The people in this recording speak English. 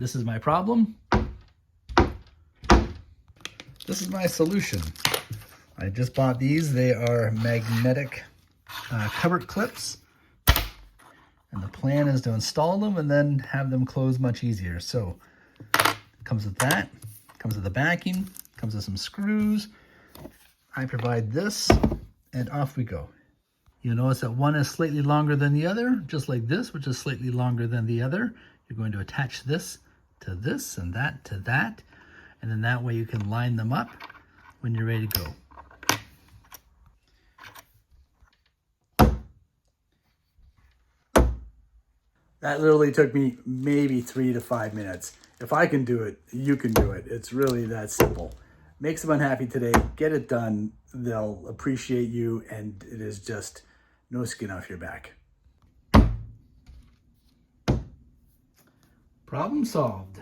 This is my problem. This is my solution. I just bought these. They are magnetic cupboard clips. And the plan is to install them and then have them close much easier. So it comes with that, comes with the backing, comes with some screws. I provide this, and off we go. You'll notice that one is slightly longer than the other, just like this, which is slightly longer than the other. You're going to attach this to this and that to that, and then that way you can line them up when you're ready to go. That literally took me maybe 3 to 5 minutes. If I can do it, you can do it. It's really that simple. Make someone happy today, get it done. They'll appreciate you, and it is just no skin off your back. Problem solved.